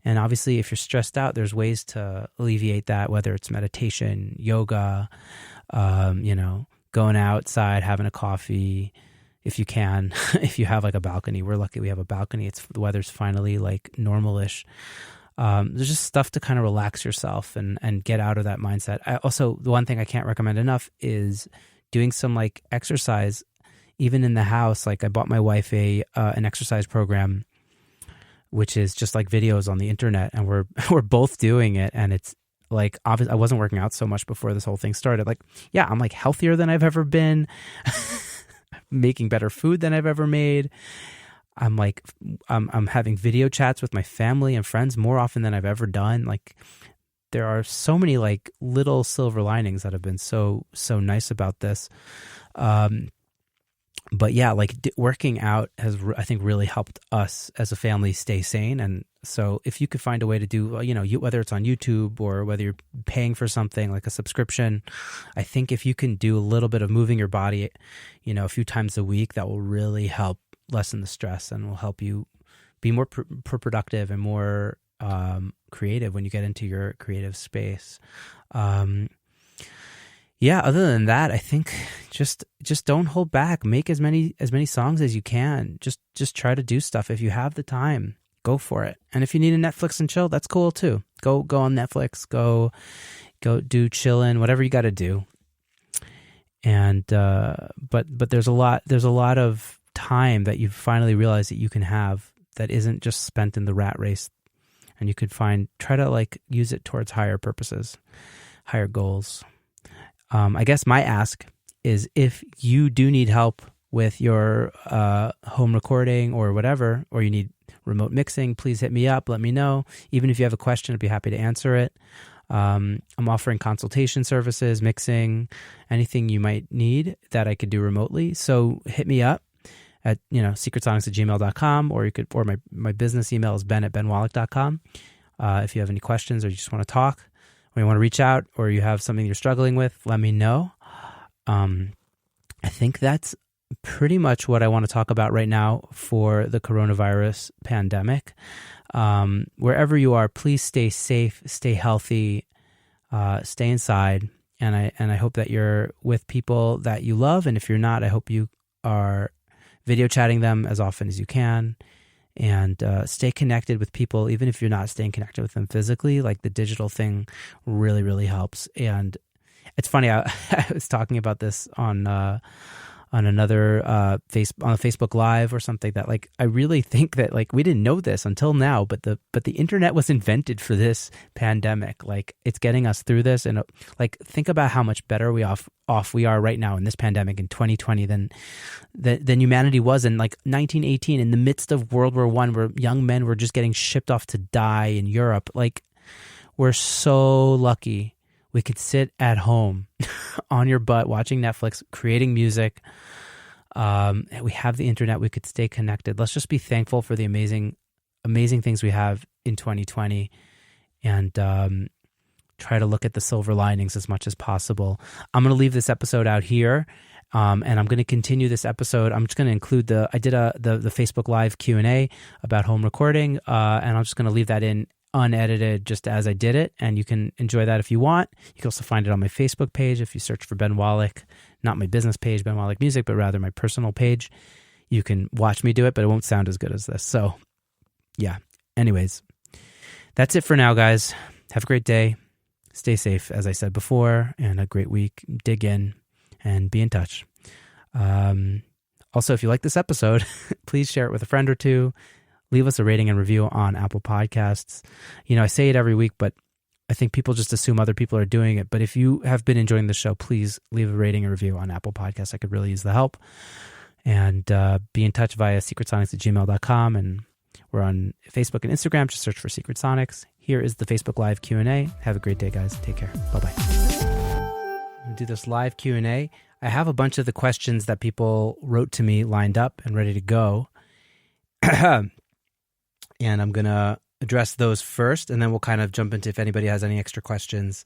And obviously, if you're stressed out, there's ways to alleviate that, whether it's meditation, yoga, going outside, having a coffee, if you can, if you have like a balcony. We're lucky we have a balcony. The weather's finally like normal-ish. There's just stuff to kind of relax yourself and get out of that mindset. The one thing I can't recommend enough is doing some like exercise, even in the house. Like I bought my wife an exercise program, which is just like videos on the internet, and we're both doing it. And it's like, obviously I wasn't working out so much before this whole thing started. Like, yeah, I'm like healthier than I've ever been, making better food than I've ever made. I'm having video chats with my family and friends more often than I've ever done. Like, there are so many like little silver linings that have been so nice about this. But yeah, like working out has, I think, really helped us as a family stay sane. And so if you could find a way to do, whether it's on YouTube or whether you're paying for something like a subscription, I think if you can do a little bit of moving your body, a few times a week, that will really help lessen the stress and will help you be more productive and more creative when you get into your creative space. Other than that, I think just don't hold back. Make as many songs as you can. Just try to do stuff. If you have the time, go for it. And if you need a Netflix and chill, that's cool too. Go on Netflix. Go do chillin', whatever you got to do. And but there's a lot of time that you finally realize that you can have that isn't just spent in the rat race, and you could try to like use it towards higher purposes, higher goals. I guess my ask is, if you do need help with your home recording or whatever, or you need remote mixing, please hit me up. Let me know. Even if you have a question, I'd be happy to answer it. I'm offering consultation services, mixing, anything you might need that I could do remotely. So hit me up at secretsonics@gmail.com, or my business email is ben@benwallach.com. If you have any questions or you just want to talk, or you want to reach out, or you have something you're struggling with, let me know. I think that's pretty much what I want to talk about right now for the coronavirus pandemic. Wherever you are, please stay safe, stay healthy, stay inside. And I hope that you're with people that you love. And if you're not, I hope you are video chatting them as often as you can. And stay connected with people, even if you're not staying connected with them physically. Like, the digital thing really, really helps. And it's funny, I was talking about this on another on a Facebook Live or something, that like, I really think that like we didn't know this until now, but the internet was invented for this pandemic. Like, it's getting us through this, and like, think about how much better off we are right now in this pandemic in 2020 than humanity was in like 1918, in the midst of World War I, where young men were just getting shipped off to die in Europe. Like, we're so lucky we could sit at home on your butt watching Netflix, creating music. We have the internet. We could stay connected. Let's just be thankful for the amazing things we have in 2020, and try to look at the silver linings as much as possible. I'm going to leave this episode out here, and I'm going to continue this episode. I'm just going to include I did the Facebook Live Q&A about home recording, and I'm just going to leave that in unedited just as I did it, and you can enjoy that if you want. You can also find it on my Facebook page if you search for Ben Wallach, not my business page, Ben Wallach Music, but rather my personal page. You can watch me do it, but it won't sound as good as this. So yeah, anyways, that's it for now, guys. Have a great day. Stay safe, as I said before, and a great week. Dig in and be in touch. Also, if you like this episode, please share it with a friend or two. Leave us a rating and review on Apple Podcasts. I say it every week, but I think people just assume other people are doing it. But if you have been enjoying the show, please leave a rating and review on Apple Podcasts. I could really use the help. And be in touch via secretsonics@gmail.com. And we're on Facebook and Instagram. Just search for Secret Sonics. Here is the Facebook Live Q&A. Have a great day, guys. Take care. Bye-bye. I'm going to do this live Q&A. I have a bunch of the questions that people wrote to me lined up and ready to go. And I'm going to address those first, and then we'll kind of jump into if anybody has any extra questions,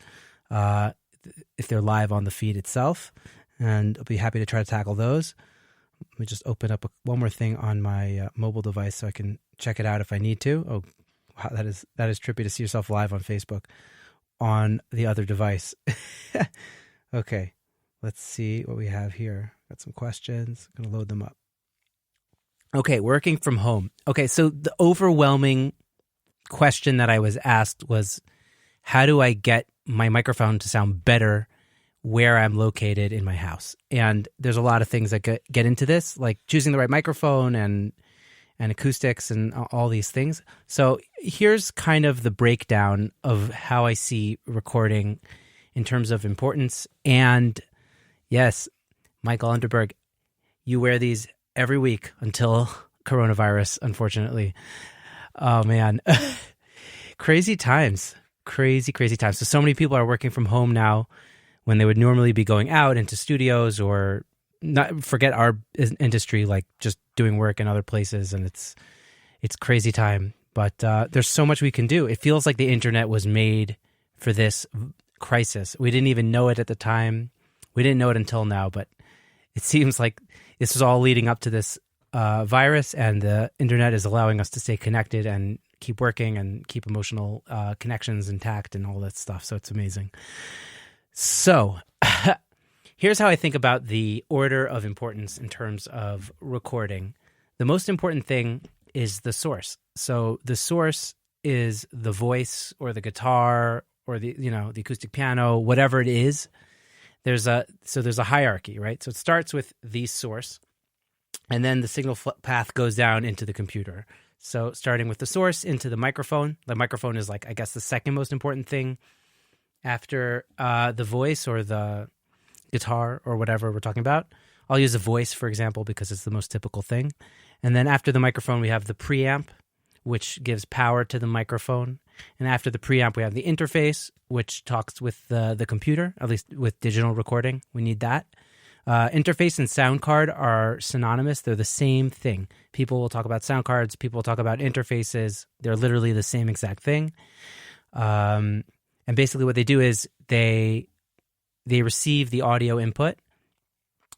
if they're live on the feed itself, and I'll be happy to try to tackle those. Let me just open up one more thing on my mobile device so I can check it out if I need to. Oh, Wow, that is trippy to see yourself live on Facebook on the other device. Okay, let's see what we have here. Got some questions. I'm going to load them up. Okay, working from home. Okay, so the overwhelming question that I was asked was, how do I get my microphone to sound better where I'm located in my house? And there's a lot of things that get into this, like choosing the right microphone and acoustics and all these things. So here's kind of the breakdown of how I see recording in terms of importance. And yes, Michael Underberg, you wear these every week until coronavirus, unfortunately. Oh, man. Crazy times. Crazy times. So many people are working from home now when they would normally be going out into studios or not. Forget our industry, like just doing work in other places. And it's crazy time. But there's so much we can do. It feels like the internet was made for this crisis. We didn't even know it at the time. We didn't know it until now, but it seems like this was all leading up to this virus, and the internet is allowing us to stay connected and keep working and keep emotional connections intact and all that stuff. So it's amazing. So here's how I think about the order of importance in terms of recording. The most important thing is the source. So the source is the voice or the guitar or the acoustic piano, whatever it is. There's a hierarchy, right? So it starts with the source, and then the signal path goes down into the computer. So starting with the source into the microphone. The microphone is like, I guess, the second most important thing after the voice or the guitar or whatever we're talking about. I'll use a voice, for example, because it's the most typical thing. And then after the microphone, we have the preamp, which gives power to the microphone. And after the preamp, we have the interface, which talks with the computer, at least with digital recording. We need that. Interface and sound card are synonymous. They're the same thing. People will talk about sound cards. People will talk about interfaces. They're literally the same exact thing. And basically what they do is they receive the audio input.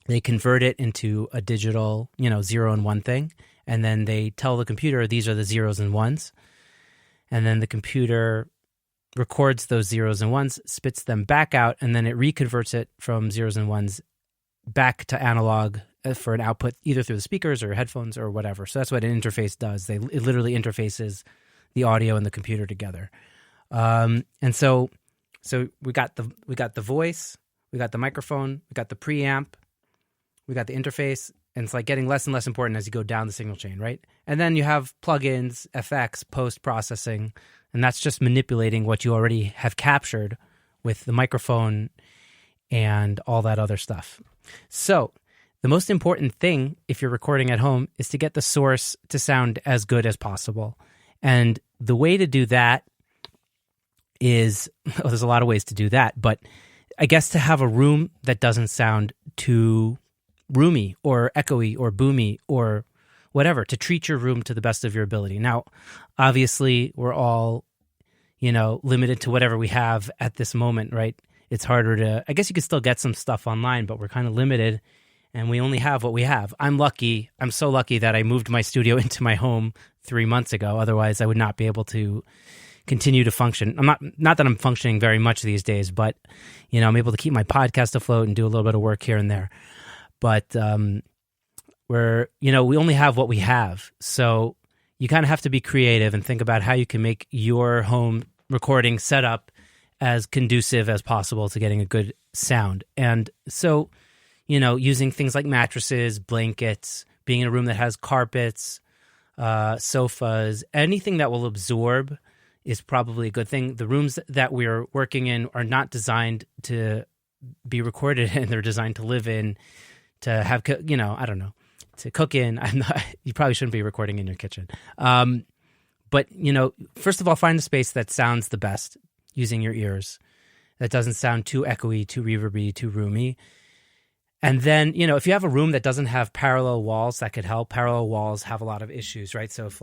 They convert it into a digital, 0 and 1 thing. And then they tell the computer, these are the zeros and ones. And then the computer records those zeros and ones, spits them back out, and then it reconverts it from zeros and ones back to analog for an output, either through the speakers or headphones or whatever. So that's what an interface does. It literally interfaces the audio and the computer together. And so we got the voice, we got the microphone, we got the preamp, we got the interface, and it's like getting less and less important as you go down the signal chain, right? And then you have plugins, effects, post-processing, and that's just manipulating what you already have captured with the microphone and all that other stuff. So the most important thing, if you're recording at home, is to get the source to sound as good as possible. And the way to do that is, there's a lot of ways to do that, but I guess to have a room that doesn't sound too roomy or echoey or boomy or whatever, to treat your room to the best of your ability. Now, obviously, we're all, limited to whatever we have at this moment, right? It's harder to, I guess you could still get some stuff online, but we're kind of limited and we only have what we have. I'm lucky. I'm so lucky that I moved my studio into my home 3 months ago. Otherwise, I would not be able to continue to function. Not that I'm functioning very much these days, but, I'm able to keep my podcast afloat and do a little bit of work here and there. But we only have what we have. So you kind of have to be creative and think about how you can make your home recording setup as conducive as possible to getting a good sound. And so, using things like mattresses, blankets, being in a room that has carpets, sofas, anything that will absorb is probably a good thing. The rooms that we're working in are not designed to be recorded in. They're designed to live in, to have, I don't know, to cook in. You probably shouldn't be recording in your kitchen. But, first of all, find a space that sounds the best using your ears, that doesn't sound too echoey, too reverby, too roomy. And then, if you have a room that doesn't have parallel walls, that could help. Parallel walls have a lot of issues, right? So if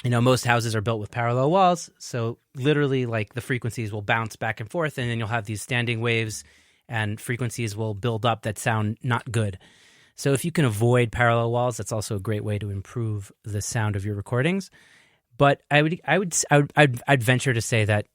most houses are built with parallel walls, so literally the frequencies will bounce back and forth, and then you'll have these standing waves and frequencies will build up that sound not good. So if you can avoid parallel walls, that's also a great way to improve the sound of your recordings. But I'd venture to say that,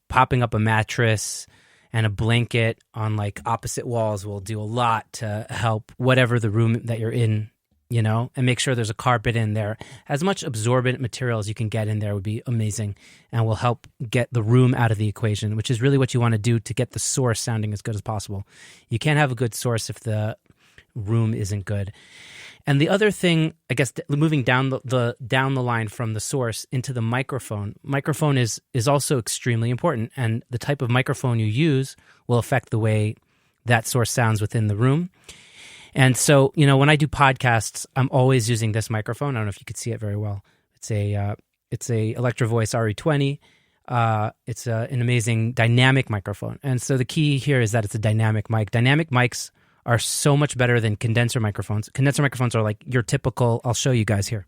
popping up a mattress and a blanket on like opposite walls will do a lot to help whatever the room that you're in, and make sure there's a carpet in there. As much absorbent material as you can get in there would be amazing and will help get the room out of the equation, which is really what you want to do to get the source sounding as good as possible. You can't have a good source if the room isn't good. And the other thing, I guess, moving down the line from the source into the microphone is also extremely important. And the type of microphone you use will affect the way that source sounds within the room. And so, when I do podcasts, I'm always using this microphone. I don't know if you could see it very well. It's a Electro Voice RE20. It's an amazing dynamic microphone. And so the key here is that it's a dynamic mic. Dynamic mics are so much better than condenser microphones. Condenser microphones are like your typical, I'll show you guys here.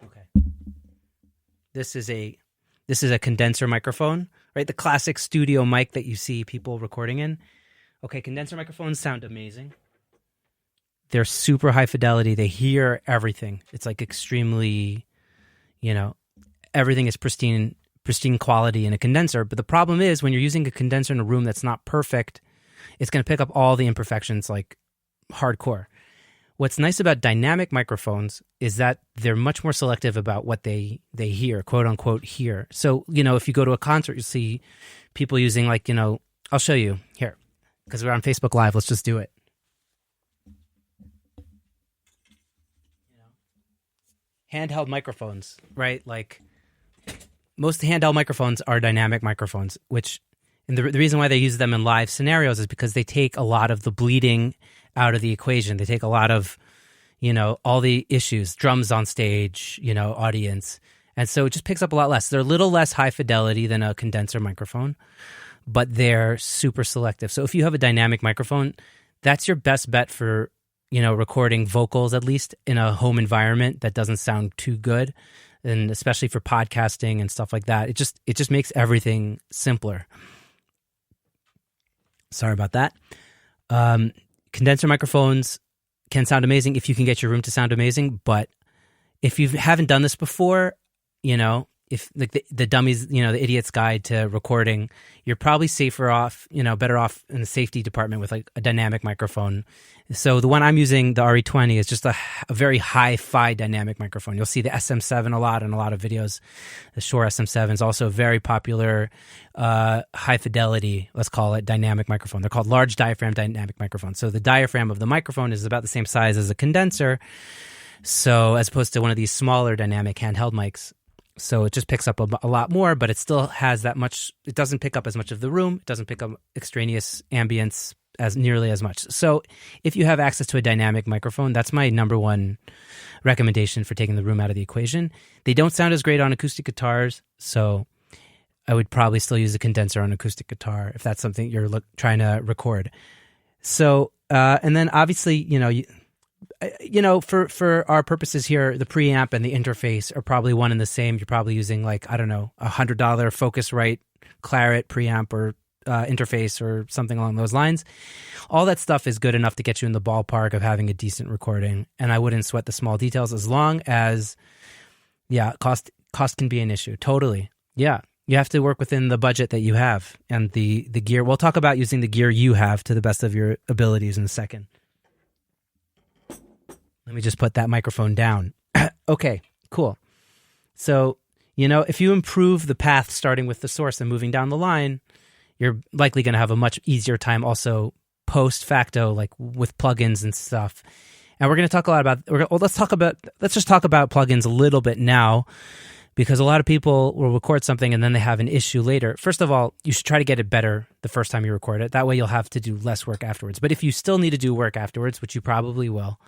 Okay. This is a condenser microphone, right? The classic studio mic that you see people recording in. Okay, condenser microphones sound amazing. They're super high fidelity. They hear everything. It's like extremely, everything is pristine quality in a condenser. But the problem is when you're using a condenser in a room that's not perfect, it's going to pick up all the imperfections like hardcore. What's nice about dynamic microphones is that they're much more selective about what they hear, quote unquote, hear. So, if you go to a concert, you see people using like, I'll show you here because we're on Facebook Live. Let's just do it. Handheld microphones, right? Like most handheld microphones are dynamic microphones, and the reason why they use them in live scenarios is because they take a lot of the bleeding out of the equation. They take a lot of, all the issues, drums on stage, audience. And so it just picks up a lot less. They're a little less high fidelity than a condenser microphone, but they're super selective. So if you have a dynamic microphone, that's your best bet for, recording vocals, at least in a home environment that doesn't sound too good. And especially for podcasting and stuff like that, it just makes everything simpler. Sorry about that. Condenser microphones can sound amazing if you can get your room to sound amazing. But if you haven't done this before, if like the dummies, the idiot's guide to recording, you're probably better off in the safety department with like a dynamic microphone. So the one I'm using, the RE20, is just a very hi-fi dynamic microphone. You'll see the SM7 a lot in a lot of videos. The Shure SM7 is also a very popular high fidelity, let's call it, dynamic microphone. They're called large diaphragm dynamic microphones. So the diaphragm of the microphone is about the same size as a condenser. So as opposed to one of these smaller dynamic handheld mics. So it just picks up a lot more, but it still has that much. It doesn't pick up as much of the room. It doesn't pick up extraneous ambience as nearly as much. So if you have access to a dynamic microphone, that's my number one recommendation for taking the room out of the equation. They don't sound as great on acoustic guitars, so I would probably still use a condenser on acoustic guitar if that's something you're trying to record. So, and then obviously, for our purposes here, the preamp and the interface are probably one and the same. You're probably using like, I don't know, $100 Focusrite Claret preamp or interface or something along those lines. All that stuff is good enough to get you in the ballpark of having a decent recording. And I wouldn't sweat the small details as long as, cost can be an issue. Totally. Yeah. You have to work within the budget that you have and the gear. We'll talk about using the gear you have to the best of your abilities in a second. Let me just put that microphone down. Okay, cool. So, if you improve the path starting with the source and moving down the line, you're likely going to have a much easier time also post facto, like with plugins and stuff. And we're going to talk a lot about, let's just talk about plugins a little bit now, because a lot of people will record something and then they have an issue later. First of all, you should try to get it better the first time you record it. That way you'll have to do less work afterwards. But if you still need to do work afterwards, which you probably will,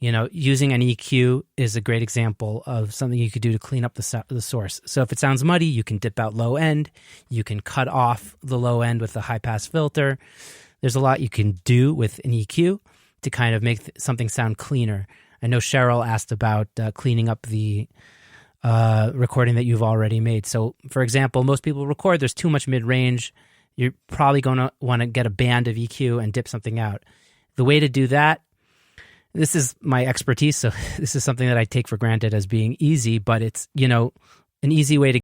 using an EQ is a great example of something you could do to clean up the source. So if it sounds muddy, you can dip out low end. You can cut off the low end with a high-pass filter. There's a lot you can do with an EQ to kind of make something sound cleaner. I know Cheryl asked about cleaning up the recording that you've already made. So, for example, most people record, there's too much mid-range. You're probably going to want to get a band of EQ and dip something out. The way to do that, this is my expertise, so this is something that I take for granted as being easy, but it's, an easy way to